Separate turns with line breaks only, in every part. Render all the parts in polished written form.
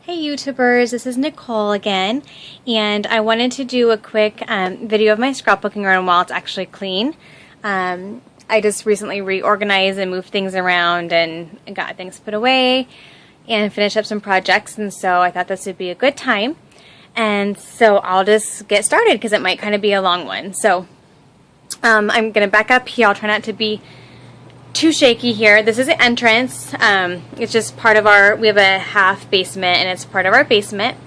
Hey YouTubers, this is Nicole again, and I wanted to do a quick video of my scrapbooking room while it's actually clean. I just recently reorganized and moved things around and got things put away and finished up some projects, and so I thought this would be a good time. And so I'll just get started because it might kind of be a long one. So I'm going to back up here. I'll try not to be too shaky here. This is the entrance. It's just part of our, we have a half basement and it's part of our basement.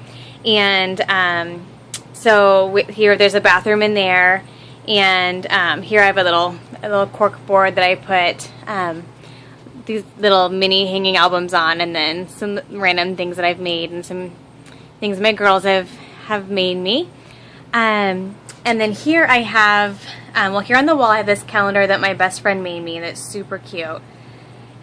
And here there's a bathroom in there, and here I have a little cork board that I put these little mini hanging albums on, and then some random things that I've made and some things my girls have made me. And then here I have, well, here on the wall I have this calendar that my best friend made me that's super cute.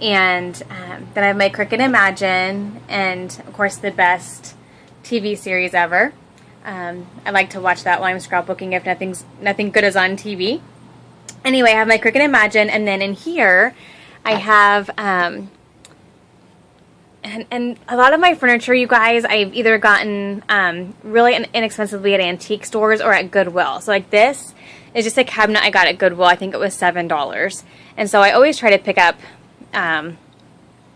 And then I have my Cricut Imagine, and of course the best TV series ever. I like to watch that while I'm scrapbooking if nothing good is on TV. Anyway, I have my Cricut Imagine, and then in here I have and a lot of my furniture, you guys, I've either gotten really inexpensively at antique stores or at Goodwill. So like this is just a cabinet I got at Goodwill. I think it was $7. And so I always try to pick up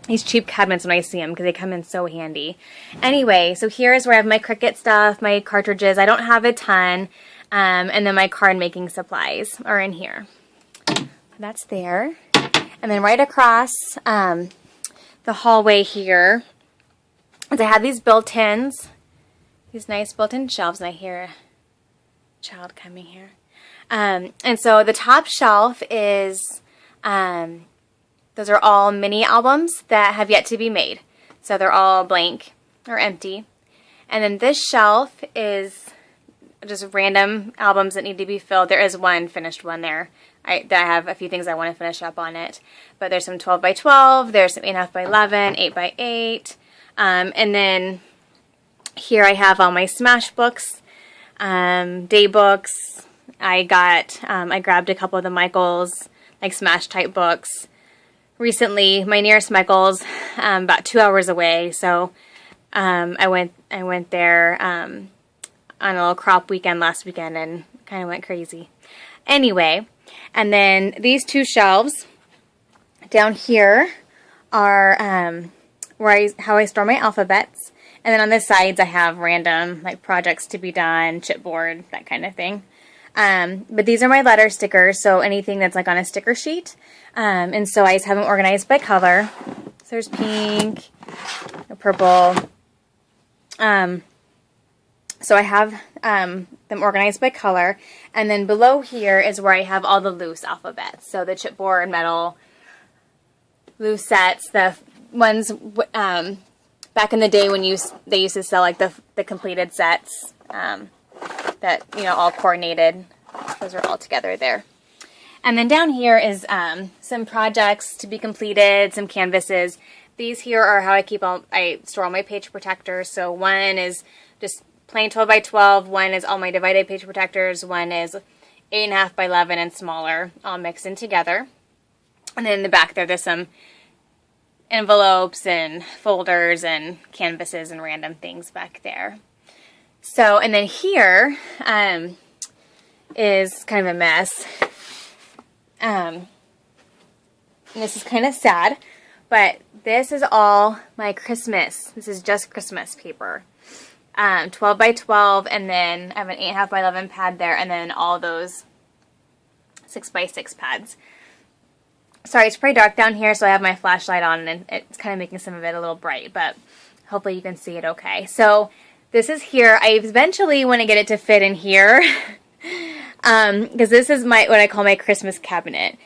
these cheap cabinets when I see them because they come in so handy. Anyway, so here is where I have my Cricut stuff, my cartridges. I don't have a ton. And then my card making supplies are in here. That's there. And then right across the hallway here, I have these built-ins, these nice built-in shelves, and I hear a child coming here. And so the top shelf is, those are all mini albums that have yet to be made. So they're all blank or empty. And then this shelf is just random albums that need to be filled. There is one finished one there. I have a few things I want to finish up on it. But there's some 12 by 12, there's some 8.5 by 11, 8 by 8. And then here I have all my Smash books, day books. I grabbed a couple of the Michaels, like Smash type books. Recently, my nearest Michaels, about 2 hours away, so I went there on a little crop weekend last weekend and kind of went crazy. Anyway, and then these two shelves down here are how I store my alphabets, and then on the sides I have random like projects to be done, chipboard, that kind of thing. But these are my letter stickers, so anything that's like on a sticker sheet. And so I just have them organized by color. So there's pink, purple. So I have them organized by color, and then below here is where I have all the loose alphabets. So the chipboard, metal, loose sets, the ones back in the day when they used to sell like the completed sets that, you know, all coordinated. Those are all together there. And then down here is some projects to be completed, some canvases. These here are how I store all my page protectors. So one is just plain 12 by 12, one is all my divided page protectors, one is 8.5 by 11 and smaller, all mixed in together. And then in the back there's some envelopes and folders and canvases and random things back there. So, and then here is kind of a mess. And this is kind of sad, but this is all my Christmas. This is just Christmas paper. 12 by 12, and then I have an 8.5 by 11 pad there, and then all those 6 by 6 pads. Sorry, it's pretty dark down here, so I have my flashlight on, and it's kind of making some of it a little bright, but hopefully you can see it okay. So this is here. I eventually want to get it to fit in here, because this is what I call my Christmas cabinet.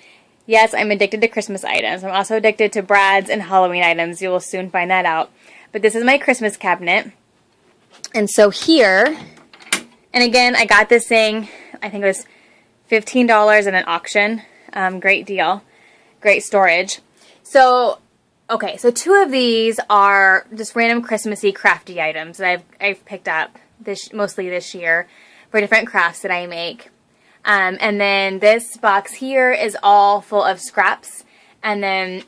Yes, I'm addicted to Christmas items. I'm also addicted to Brad's and Halloween items. You will soon find that out. But this is my Christmas cabinet. And so here, and again, I got this thing, I think it was $15 at an auction. Great deal. Great storage. So, okay, so two of these are just random Christmassy crafty items that I've picked up mostly this year for different crafts that I make. And then this box here is all full of scraps. And then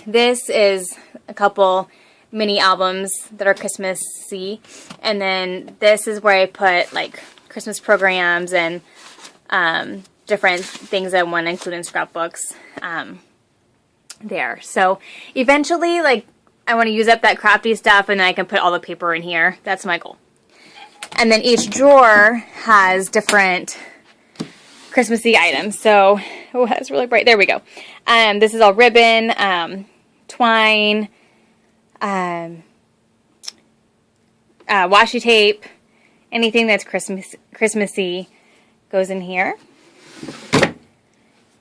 this is a couple mini albums that are Christmassy. And then this is where I put like Christmas programs and different things I want to include in scrapbooks there. So eventually, like, I want to use up that crafty stuff and then I can put all the paper in here. That's my goal. And then each drawer has different Christmassy items. So, oh, that's really bright. There we go. This is all ribbon, twine, washi tape, anything that's Christmassy goes in here.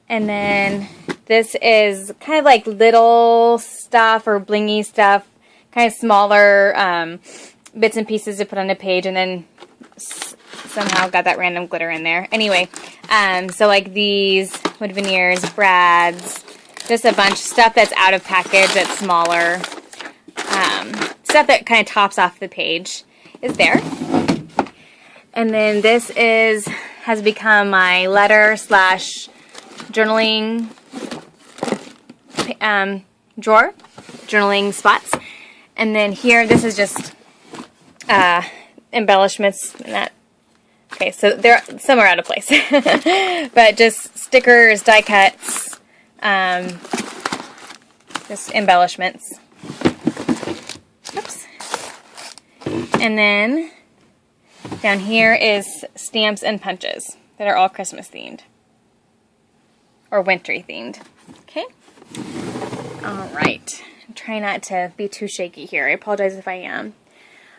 And then this is kind of like little stuff or blingy stuff, kind of smaller bits and pieces to put on a page, and then somehow got that random glitter in there. Anyway, so like these wood veneers, brads, just a bunch of stuff that's out of package, that's smaller. Stuff that kind of tops off the page is there. And then this has become my letter / journaling drawer, journaling spots. And then here, this is just embellishments and that. Okay, so some are out of place. But just stickers, die cuts, just embellishments. Oops. And then down here is stamps and punches that are all Christmas themed or wintry themed. Okay. All right. I'm trying not to be too shaky here. I apologize if I am.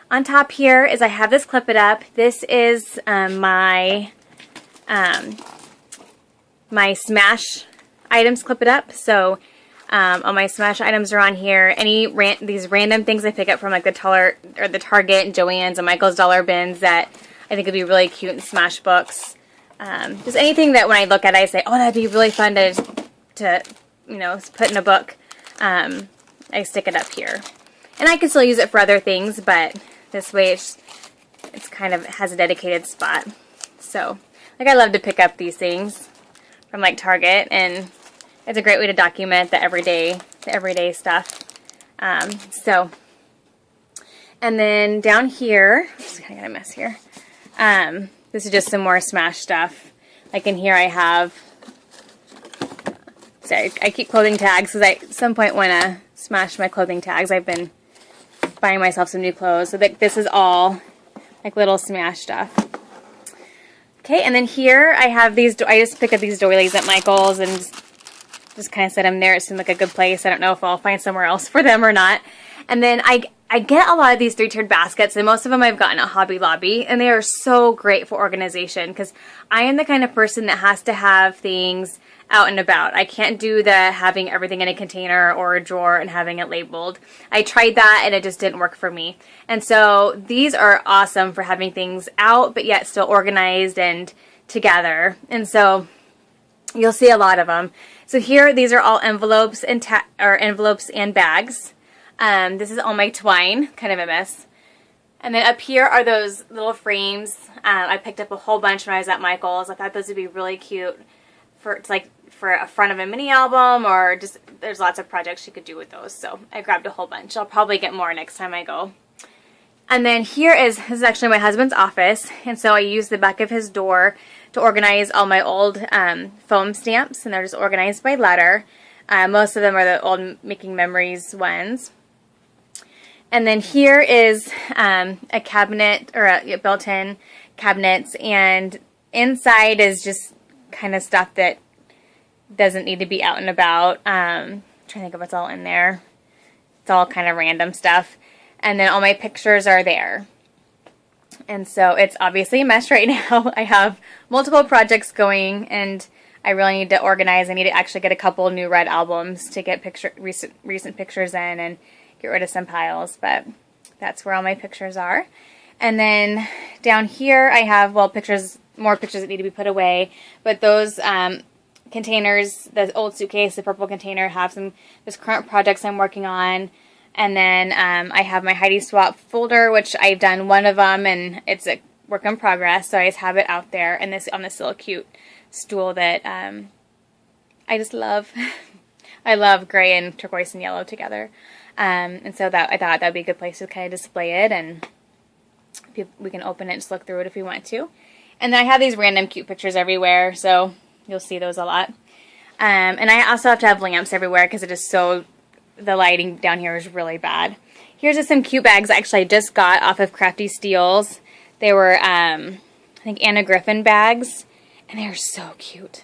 On top here is I have this Clip It Up. This is my my Smash items Clip It Up. So all my Smash items are on here. These random things I pick up from like the Target and Joann's and Michael's Dollar Bins that I think would be really cute in Smash books. Just anything that when I look at it, I say, oh, that'd be really fun to you know, put in a book. I stick it up here. And I can still use it for other things, but this way it's kind of has a dedicated spot. So, like, I love to pick up these things from like Target, and it's a great way to document the everyday stuff. And then down here, it's kind of got a mess here. This is just some more Smash stuff. Like in here I have, sorry, I keep clothing tags because I at some point want to smash my clothing tags. I've been buying myself some new clothes. So this is all like little Smash stuff. Okay, and then here I have these, I just pick up these doilies at Michael's and just kind of set them there. It seemed like a good place. I don't know if I'll find somewhere else for them or not. And then I get a lot of these 3-tiered baskets, and most of them I've gotten at Hobby Lobby, and they are so great for organization because I am the kind of person that has to have things out and about. I can't do the having everything in a container or a drawer and having it labeled. I tried that and it just didn't work for me. And so these are awesome for having things out but yet still organized and together. And so you'll see a lot of them. So here, these are all envelopes and bags. This is all my twine, kind of a mess. And then up here are those little frames. I picked up a whole bunch when I was at Michael's. I thought those would be really cute for a front of a mini album, or just, there's lots of projects you could do with those. So I grabbed a whole bunch. I'll probably get more next time I go. And then this is actually my husband's office. And so I use the back of his door to organize all my old foam stamps, and they're just organized by letter. Most of them are the old Making Memories ones. And then here is a cabinet, or a built-in cabinets, and inside is just kind of stuff that doesn't need to be out and about. I'm trying to think of what's all in there. It's all kind of random stuff. And then all my pictures are there. And so it's obviously a mess right now. I have multiple projects going, and I really need to organize. I need to actually get a couple new red albums to get recent pictures in and get rid of some piles, but that's where all my pictures are. And then down here I have, well, more pictures that need to be put away, but those containers, the old suitcase, the purple container, have just current projects I'm working on. And then I have my Heidi Swap folder, which I've done one of them, and it's a work in progress, so I just have it out there, and this on this little cute stool that I just love. I love gray and turquoise and yellow together. And so that I thought that would be a good place to kind of display it, and we can open it and just look through it if we want to. And then I have these random cute pictures everywhere, so you'll see those a lot. And I also have to have lamps everywhere because it is so, the lighting down here is really bad. Here's just some cute bags actually I just got off of Crafty Steals. They were, I think, Anna Griffin bags, and they are so cute.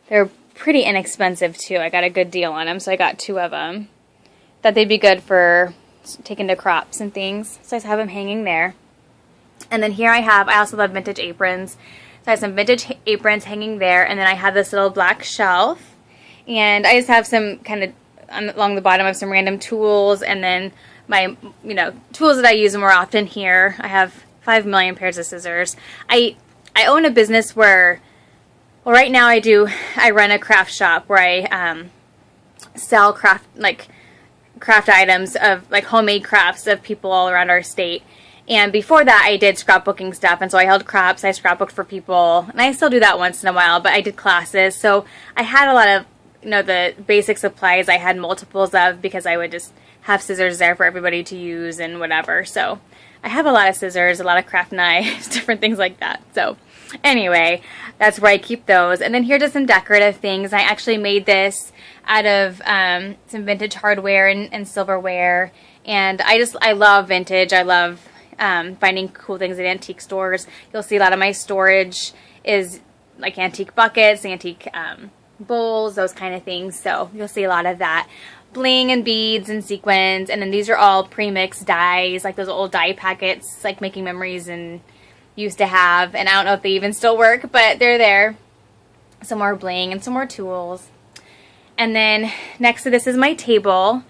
They're pretty inexpensive too. I got a good deal on them, so I got 2 of them. Thought they'd be good for taking to crops and things, so I just have them hanging there. And then here I also love vintage aprons. So I have some vintage aprons hanging there, and then I have this little black shelf, and I just have some kind of along the bottom of some random tools, and then my, tools that I use more often here. I have 5 million pairs of scissors. I own a business where, well, right now I run a craft shop where I sell craft items of homemade crafts of people all around our state. And before that, I did scrapbooking stuff, and so I held crops, I scrapbooked for people, and I still do that once in a while, but I did classes, so I had a lot of, the basic supplies I had multiples of, because I would just have scissors there for everybody to use and whatever. So I have a lot of scissors, a lot of craft knives, different things like that. So anyway, that's where I keep those. And then here are just some decorative things. I actually made this out of some vintage hardware and silverware, and I love vintage. I love finding cool things at antique stores. You'll see a lot of my storage is like antique buckets, antique bowls, those kind of things. So you'll see a lot of that. Bling and beads and sequins. And then these are all pre-mixed dyes, like those old dye packets, like Making Memories and used to have. And I don't know if they even still work, but they're there. Some more bling and some more tools. And then next to this is my table.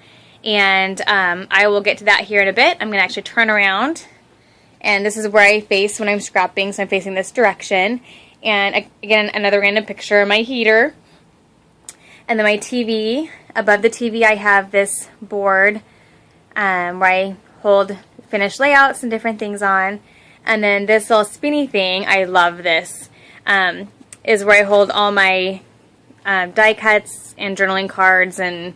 And I will get to that here in a bit. I'm going to actually turn around. And this is where I face when I'm scrapping, so I'm facing this direction. And again, another random picture of my heater. And then my TV. Above the TV I have this board where I hold finished layouts and different things on. And then this little spinny thing, I love this, is where I hold all my die cuts and journaling cards and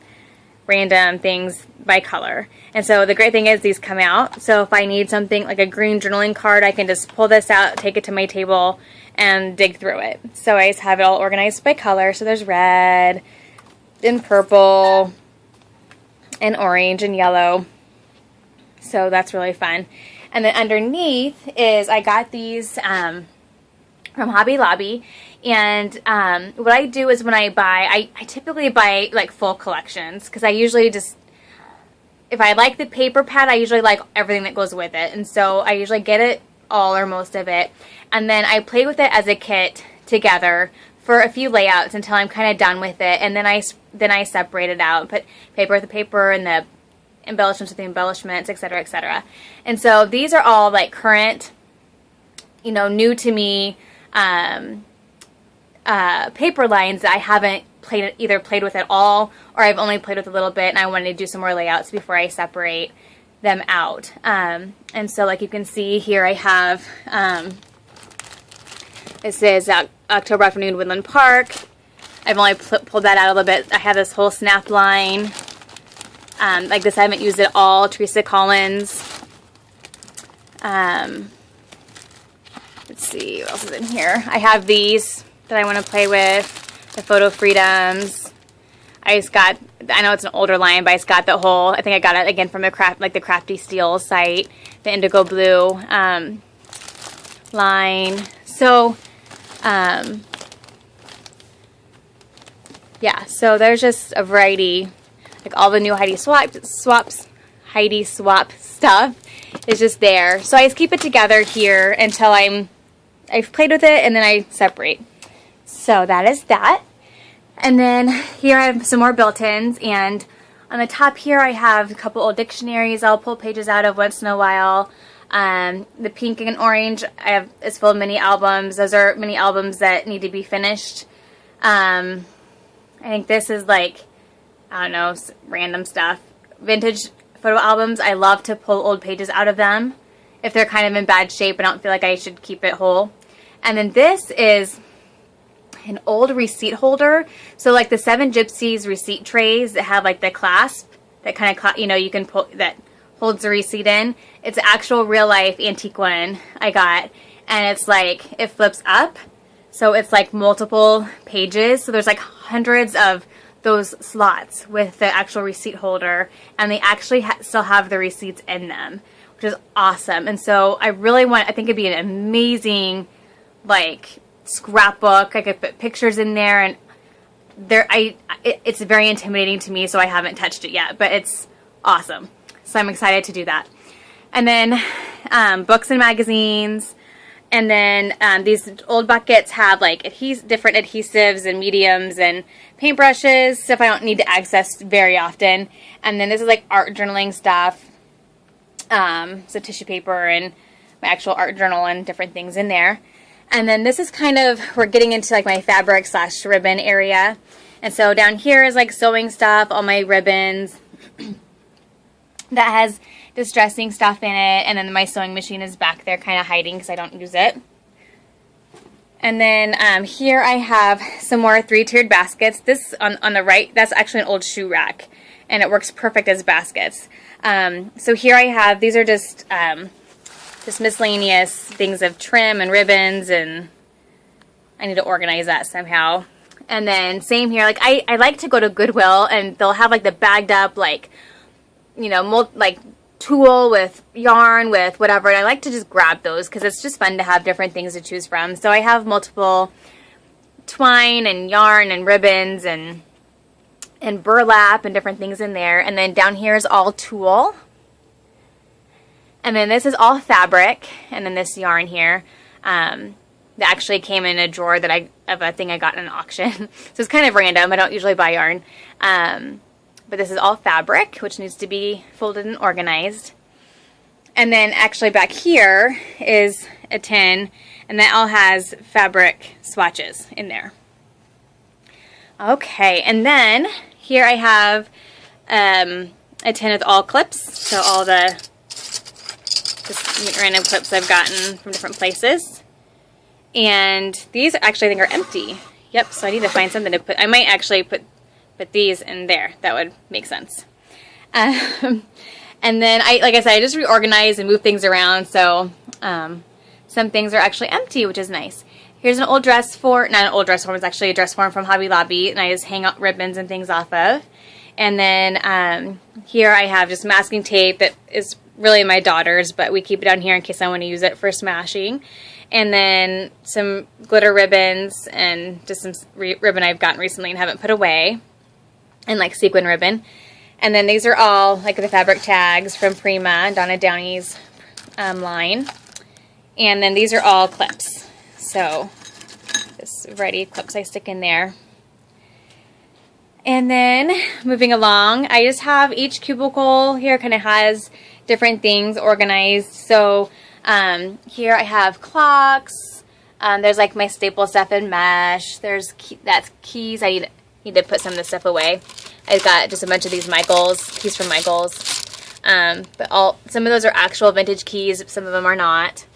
random things by color. And so the great thing is these come out. So if I need something like a green journaling card, I can just pull this out, take it to my table, and dig through it. So I just have it all organized by color. So there's red and purple and orange and yellow. So that's really fun. And then underneath is, I got these from Hobby Lobby. And what I do is when I buy, I typically buy like full collections, because I usually just, if I like the paper pad, I usually like everything that goes with it. And so I usually get it all or most of it. And then I play with it as a kit together for a few layouts until I'm kind of done with it. And then I separate it out, put paper with the paper and the embellishments with the embellishments, etc., etc. And so these are all like current, new to me paper lines that I haven't either played with at all, or I've only played with a little bit, and I wanted to do some more layouts before I separate them out. And so like you can see here, I have it says October Afternoon Woodland Park. I've only pulled that out a little bit. I have this whole snap line like this. I haven't used it all. Teresa Collins. Let's see what else is in here. I have these that I want to play with, the Photo Freedoms. I know it's an older line, but I just got the whole, I think I got it again from the Crafty Steals site, the indigo blue line. So, yeah, so there's just a variety, like all the new Heidi Swap stuff is just there. So I just keep it together here until I've played with it, and then I separate. So that is that. And then here I have some more built-ins, and on the top here I have a couple old dictionaries I'll pull pages out of once in a while. The pink and orange is full of mini albums. Those are mini albums that need to be finished. I think this is like, I don't know, random stuff. Vintage photo albums, I love to pull old pages out of them if they're kind of in bad shape. I don't feel like I should keep it whole. And then this is an old receipt holder. So like the Seven Gypsies receipt trays that have like the clasp that kind of, you know, you can pull, that holds the receipt in. It's an actual real life antique one I got, and it's like, it flips up, so it's like multiple pages, so there's like hundreds of those slots with the actual receipt holder, and they actually still have the receipts in them, which is awesome. And so I think it'd be an amazing like scrapbook. I could put pictures in there, and it's very intimidating to me, so I haven't touched it yet, but it's awesome. So I'm excited to do that. And then books and magazines. And then these old buckets have like different adhesives and mediums and paintbrushes, stuff I don't need to access very often. And then this is like art journaling stuff. So tissue paper and my actual art journal and different things in there. And then this is kind of, we're getting into like my fabric / ribbon area. And so down here is like sewing stuff, all my ribbons. That has distressing stuff in it, and then my sewing machine is back there kind of hiding because I don't use it. And then here I have some more 3-tiered baskets. This on the right, that's actually an old shoe rack, and it works perfect as baskets. So here I have, these are just miscellaneous things of trim and ribbons, and I need to organize that somehow. And then same here, like I like to go to Goodwill, and they'll have like the bagged up, like, you know, like tulle with yarn with whatever, and I like to just grab those because it's just fun to have different things to choose from. So I have multiple twine and yarn and ribbons and burlap and different things in there. And then down here is all tulle, and then this is all fabric, and then this yarn here that actually came in a drawer that of a thing I got in an auction. So it's kind of random. I don't usually buy yarn. But this is all fabric, which needs to be folded and organized. And then actually back here is a tin, and that all has fabric swatches in there. Okay, and then here I have a tin with all clips, so all the just random clips I've gotten from different places. And these actually I think are empty. Yep, so I need to find something to put. I might actually put these in there. That would make sense. And then like I said, I just reorganize and move things around, so some things are actually empty, which is nice. Here's an old dress form, not an old dress form, it's actually a dress form from Hobby Lobby, and I just hang out ribbons and things off of. And then here I have just masking tape that is really my daughter's, but we keep it down here in case I want to use it for smashing. And then some glitter ribbons and just some ribbon I've gotten recently and haven't put away. And like sequin ribbon. And then these are all like the fabric tags from Prima and Donna Downey's line. And then these are all clips. So this variety of clips I stick in there. And then moving along, I just have each cubicle here kind of has different things organized. So here I have clocks. There's like my staple stuff in mesh. There's that's keys. I need to put some of this stuff away. I've got just a bunch of these keys from Michaels. But some of those are actual vintage keys, some of them are not.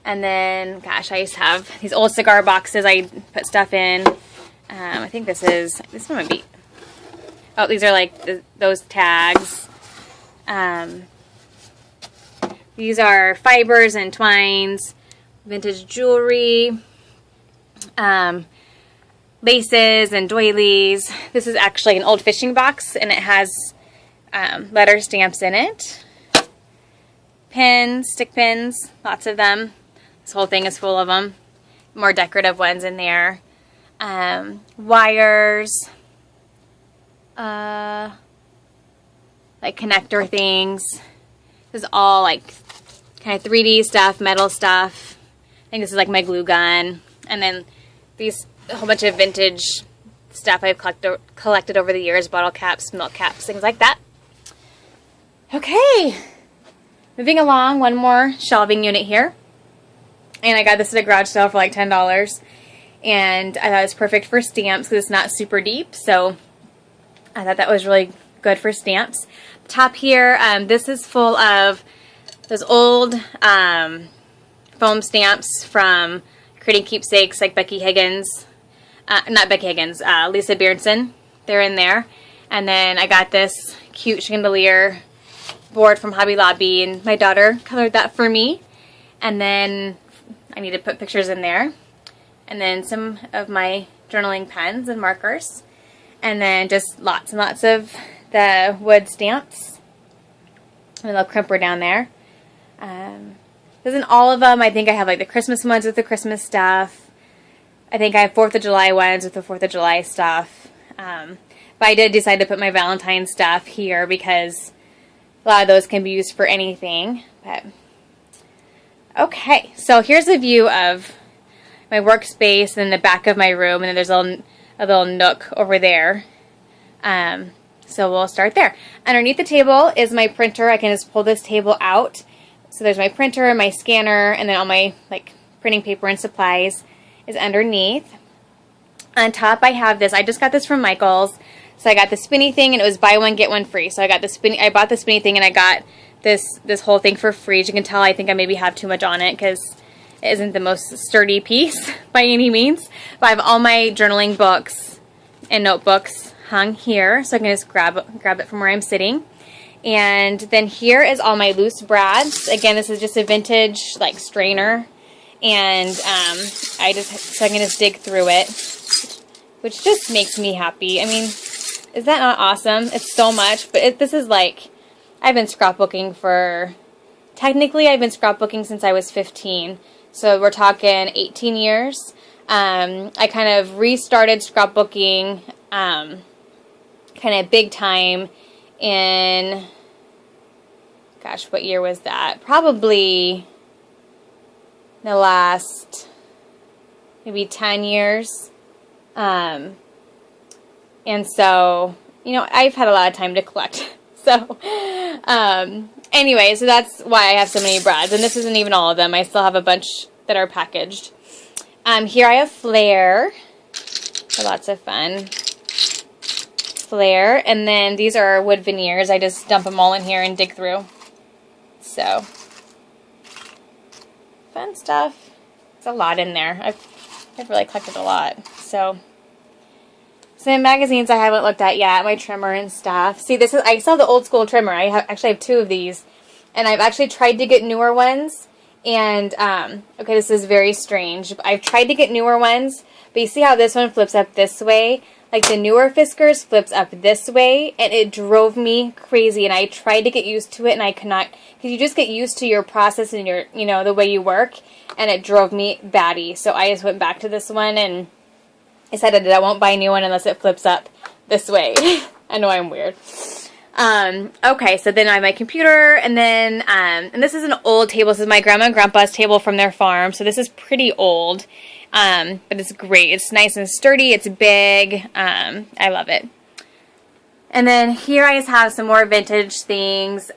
And then, gosh, I used to have these old cigar boxes I put stuff in. I think this one might be, oh, these are like those tags. These are fibers and twines, vintage jewelry, laces and doilies. This is actually an old fishing box, and it has letter stamps in it. Pins, stick pins, lots of them. This whole thing is full of them. More decorative ones in there. Wires, like connector things. This is all like kind of 3D stuff, metal stuff. I think this is like my glue gun. And then a whole bunch of vintage stuff I've collected over the years, bottle caps, milk caps, things like that. Okay, moving along, one more shelving unit here. And I got this at a garage sale for like $10. And I thought it was perfect for stamps because it's not super deep. So I thought that was really good for stamps. Top here, this is full of those old foam stamps from Creating Keepsakes, like Becky Higgins. Not Becky Higgins, Lisa Beardson. They're in there. And then I got this cute chandelier board from Hobby Lobby, and my daughter colored that for me. And then I need to put pictures in there. And then some of my journaling pens and markers. And then just lots and lots of the wood stamps. And a little crimper down there. Isn't all of them. I think I have like the Christmas ones with the Christmas stuff. I think I have 4th of July ones with the 4th of July stuff. But I did decide to put my Valentine's stuff here because a lot of those can be used for anything. But okay, so here's a view of my workspace and the back of my room, and then there's a little nook over there. So we'll start there. Underneath the table is my printer. I can just pull this table out. So there's my printer, my scanner, and then all my like printing paper and supplies is underneath. On top I have this. I just got this from Michael's. So I got the spinny thing, and it was buy one get one free. So I got the spinny. I bought the spinny thing, and I got this whole thing for free. As you can tell, I think I maybe have too much on it because it isn't the most sturdy piece by any means. But I have all my journaling books and notebooks hung here, so I can just grab it from where I'm sitting. And then here is all my loose brads. Again, this is just a vintage like strainer, and so I can just dig through it, which just makes me happy. I mean, is that not awesome? It's so much, but this is like, I've been scrapbooking technically I've been scrapbooking since I was 15, so we're talking 18 years. I kind of restarted scrapbooking kind of big time in, gosh, what year was that? Probably the last maybe 10 years. And so, you know, I've had a lot of time to collect. So, anyway, so that's why I have so many brads. And this isn't even all of them. I still have a bunch that are packaged. Here I have Flair. So lots of fun. Flair, and then these are wood veneers. I just dump them all in here and dig through. So fun stuff. It's a lot in there. I've really collected a lot. So some magazines I haven't looked at yet. My trimmer and stuff. See, this is, I still have the old school trimmer. I actually have 2 of these, and I've actually tried to get newer ones. And okay, this is very strange. I've tried to get newer ones, but you see how this one flips up this way? Like the newer Fiskars flips up this way, and it drove me crazy. And I tried to get used to it, and I could not, because you just get used to your process and your, you know, the way you work, and it drove me batty. So I just went back to this one and decided that I won't buy a new one unless it flips up this way. I know I'm weird. Okay, so then I have my computer, and then, and this is an old table. This is my grandma and grandpa's table from their farm, so this is pretty old. But it's great. It's nice and sturdy. It's big. I love it. And then here I just have some more vintage things.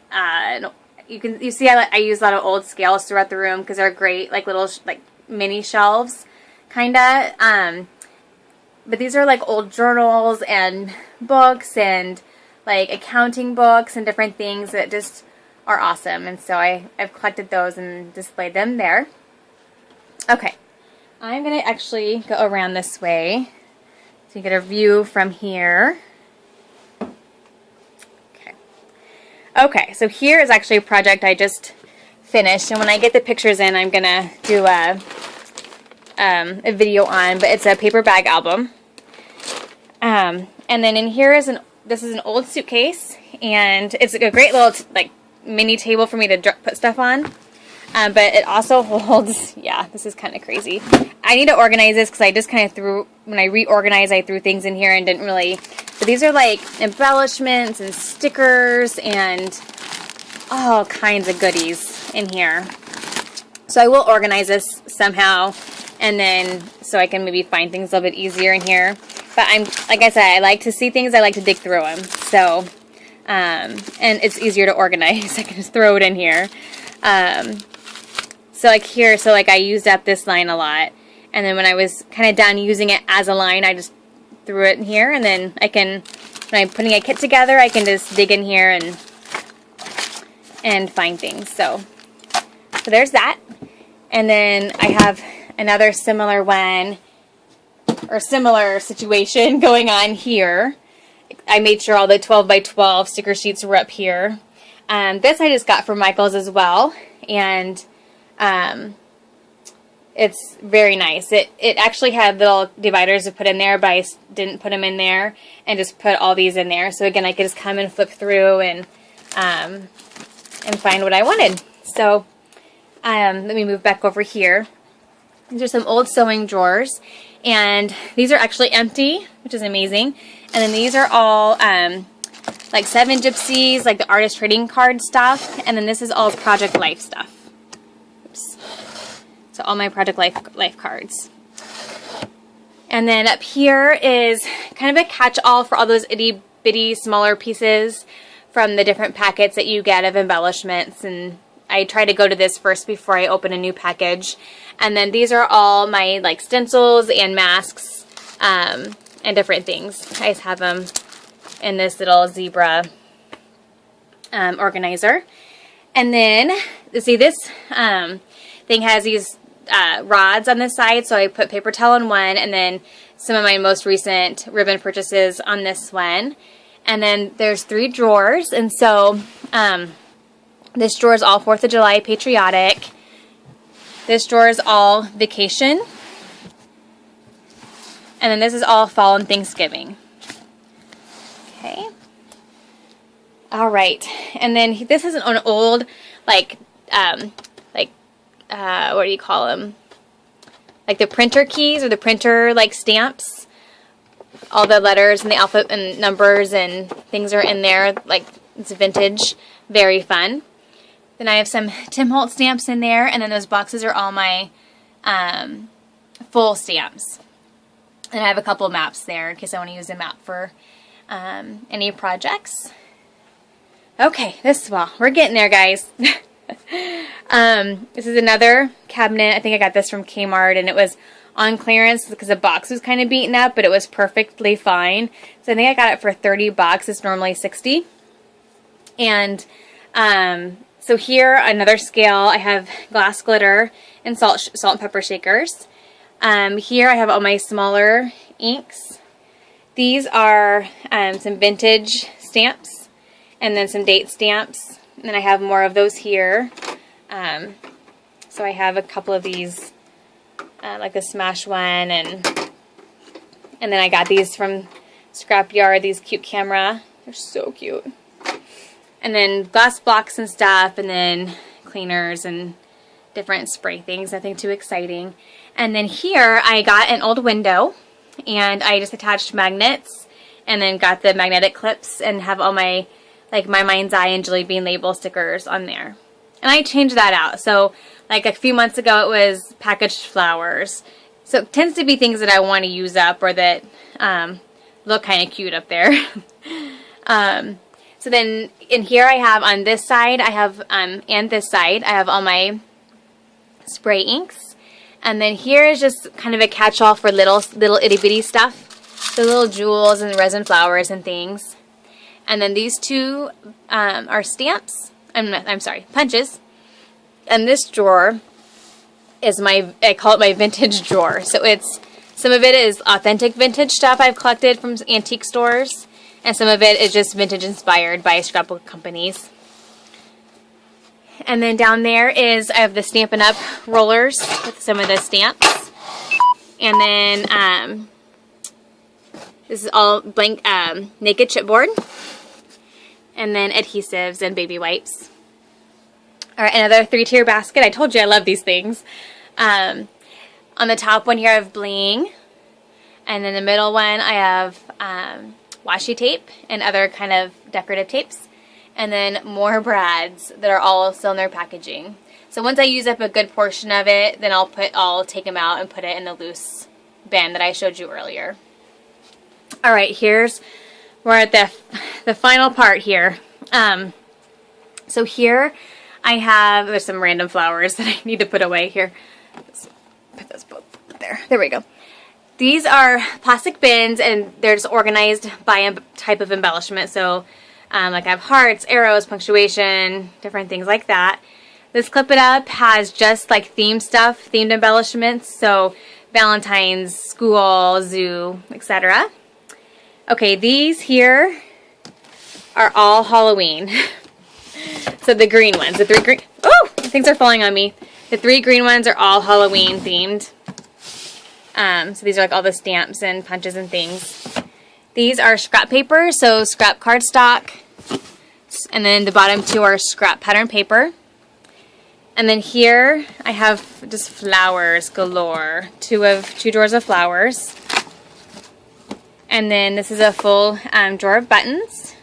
You see I use a lot of old scales throughout the room because they're great, like little like mini shelves, kinda. But these are like old journals and books and like accounting books and different things that just are awesome. And so I've collected those and displayed them there. Okay. I'm going to actually go around this way so you get a view from here. Okay, so here is actually a project I just finished, and when I get the pictures in, I'm going to do a video on, but it's a paper bag album. And then in here is this is an old suitcase, and it's a great little like mini table for me to put stuff on. But it also holds, yeah, this is kind of crazy. I need to organize this because I just kind of when I reorganized, I threw things in here and didn't really, but these are like embellishments and stickers and all kinds of goodies in here. So I will organize this somehow, and then so I can maybe find things a little bit easier in here. But like I said, I like to see things, I like to dig through them. So, and it's easier to organize. I can just throw it in here. So like here, so like I used up this line a lot, and then when I was kind of done using it as a line, I just threw it in here, and then I can, when I'm putting a kit together, I can just dig in here and find things. So there's that. And then I have another similar one, or similar situation going on here. I made sure all the 12 by 12 sticker sheets were up here. This I just got from Michael's as well, and it's very nice. It actually had little dividers to put in there, but I didn't put them in there and just put all these in there. So again, I could just come and flip through and find what I wanted. So let me move back over here. These are some old sewing drawers, and these are actually empty, which is amazing. And then these are all like 7 Gypsies, like the artist trading card stuff, and then this is all Project Life stuff. Oops. So all my Project Life cards. And then up here is kind of a catch-all for all those itty-bitty smaller pieces from the different packets that you get of embellishments, and I try to go to this first before I open a new package. And then these are all my like stencils and masks and different things. I just have them in this little zebra organizer. And then, see, this thing has these rods on this side, so I put paper towel on one, and then some of my most recent ribbon purchases on this one. And then there's 3 drawers, and so this drawer is all 4th of July patriotic. This drawer is all vacation. And then this is all fall and Thanksgiving. Okay. All right. And then this is an old, what do you call them? Like the printer keys or the printer like stamps. All the letters and the alphabet and numbers and things are in there. Like, it's vintage. Very fun. Then I have some Tim Holtz stamps in there, and then those boxes are all my full stamps. And I have a couple maps there in case I want to use a map for any projects. Okay, we're getting there, guys. This is another cabinet. I think I got this from Kmart, and it was on clearance because the box was kind of beaten up, but it was perfectly fine. So I think I got it for $30. It's normally $60. And so here, another scale. I have glass glitter and salt and pepper shakers. Here I have all my smaller inks. These are some vintage stamps and then some date stamps. And then I have more of those here. So I have a couple of these, like the Smash one, and then I got these from Scrapyard, these cute camera. They're so cute. And then glass blocks and stuff, and then cleaners and different spray things, nothing too exciting. And then here I got an old window, and I just attached magnets and then got the magnetic clips and have all my, like, My Mind's Eye and Jelly Bean label stickers on there. And I changed that out. So like a few months ago it was packaged flowers. So it tends to be things that I want to use up or that look kind of cute up there. So then in here I have on this side, I have, and this side, I have all my spray inks. And then here is just kind of a catch-all for little itty bitty stuff. The little jewels and resin flowers and things. And then these two are stamps. I'm sorry, punches. And this drawer is I call it my vintage drawer. So it's, some of it is authentic vintage stuff I've collected from antique stores. And some of it is just vintage inspired by scrapbook companies. And then down there is, I have the Stampin' Up! Rollers with some of the stamps. And then this is all blank naked chipboard. And then adhesives and baby wipes. Alright, another 3-tier basket. I told you I love these things. On the top one here I have bling. And then the middle one I have washi tape and other kind of decorative tapes. And then more brads that are all still in their packaging. So once I use up a good portion of it, then I'll take them out and put it in the loose bin that I showed you earlier. Alright, we're at the final part here. So here I have, there's some random flowers that I need to put away here. Let's put those both there. There we go. These are plastic bins, and they're just organized by type of embellishment. So like I have hearts, arrows, punctuation, different things like that. This Clip It Up has just like themed stuff, themed embellishments. So Valentine's, school, zoo, etc. Okay, these here are all Halloween. So the green ones, the 3 green, oh, things are falling on me. The 3 green ones are all Halloween themed. So these are like all the stamps and punches and things. These are scrap paper, so scrap cardstock. And then the bottom 2 are scrap pattern paper. And then here I have just flowers galore. 2 drawers of flowers. And then this is a full drawer of buttons.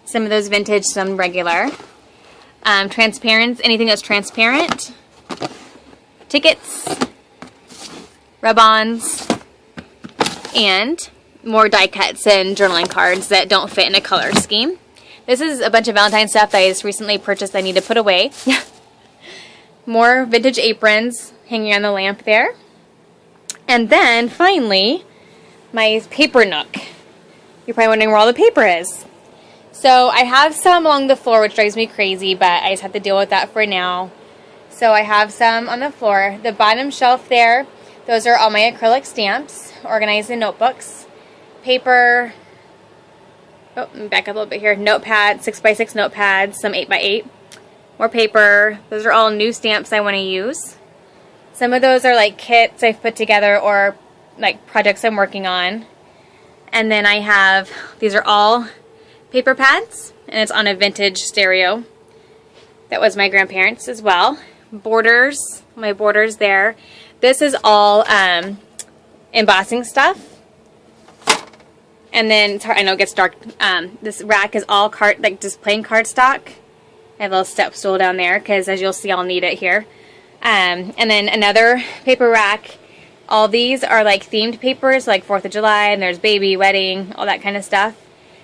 Some of those vintage, some regular. Transparent, anything that's transparent. Tickets. Rub-ons. And more die cuts and journaling cards that don't fit in a color scheme. This is a bunch of Valentine stuff that I just recently purchased that I need to put away. More vintage aprons hanging on the lamp there. And then, finally, my paper nook. You're probably wondering where all the paper is. So I have some along the floor, which drives me crazy, but I just have to deal with that for now. So I have some on the floor. The bottom shelf there, those are all my acrylic stamps, organized in notebooks. Paper, oh, let me back up a little bit here. Notepad, 6x6 notepads, some 8x8. More paper. Those are all new stamps I want to use. Some of those are like kits I've put together or like projects I'm working on. And then I have, these are all paper pads, and it's on a vintage stereo. That was my grandparents' as well. Borders, my borders there. This is all embossing stuff. And then, it's hard, I know it gets dark. This rack is all like just plain cardstock. I have a little step stool down there because, as you'll see, I'll need it here. And then another paper rack. All these are like themed papers, like 4th of July, and there's baby, wedding, all that kind of stuff.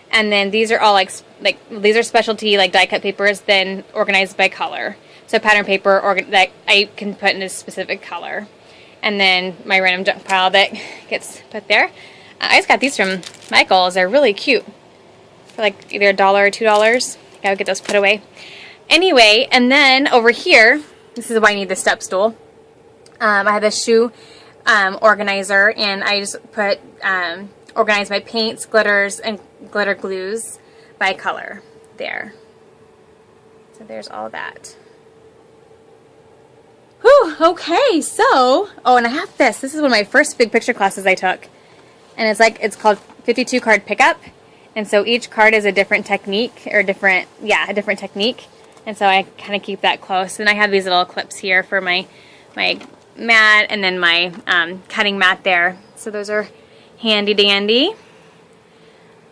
And then these are all like these are specialty like die cut papers, then organized by color. So pattern paper that I can put in a specific color. And then my random junk pile that gets put there. I just got these from Michael's. They're really cute. For like either $1 or $2. I would get those put away. Anyway, and then over here, this is why I need the step stool. I have a shoe organizer, and I just put organize my paints, glitters, and glitter glues by color there. So there's all that. Whew, okay, so, oh, and I have this. This is one of my first big picture classes I took. And it's called 52 card pickup. And so each card is a different technique, or a different technique. And so I kind of keep that close. And I have these little clips here for my mat, and then my cutting mat there. So those are handy dandy.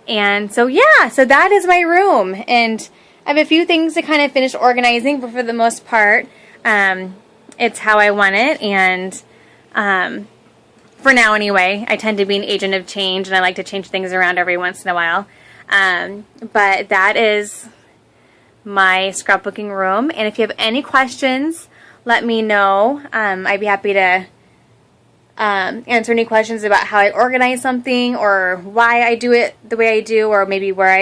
And so yeah, so that is my room. And I have a few things to kind of finish organizing, but for the most part, it's how I want it. And for now anyway, I tend to be an agent of change, and I like to change things around every once in a while. But that is my scrapbooking room. And if you have any questions, let me know. I'd be happy to answer any questions about how I organize something, or why I do it the way I do, or maybe where I